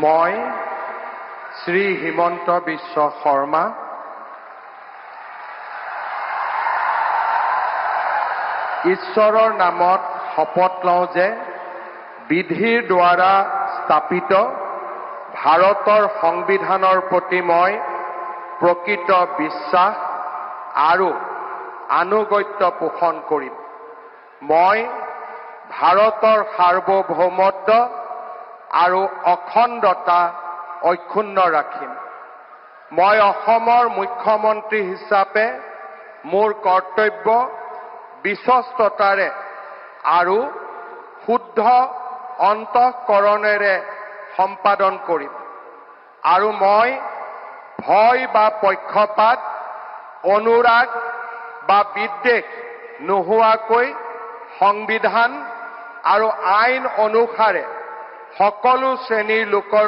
মই শ্ৰী হিমন্ত বিশ্ব শৰ্মা ঈশ্বৰৰ নামত শপত লওঁ যে বিধিৰ দ্বাৰা স্থাপিত ভাৰতৰ সংবিধানৰ প্ৰতি মই প্ৰকৃত বিশ্বাস আৰু আনুগত্য পোষণ কৰিম। মই ভাৰতৰ সাৰ্বভৌমত্ব আৰু অখণ্ডতা অক্ষুণ্ণ ৰাখিম। মই অসমৰ মুখ্যমন্ত্ৰী হিচাপে মোৰ কৰ্তব্য বিশ্বস্ততাৰে আৰু শুদ্ধ অন্তঃকৰণেৰে সম্পাদন কৰিম আৰু মই ভয় বা পক্ষপাত, অনুৰাগ বা বিদ্বেষ নোহোৱাকৈ সংবিধান আৰু আইন অনুসাৰে সকলো শ্ৰেণীৰ লোকৰ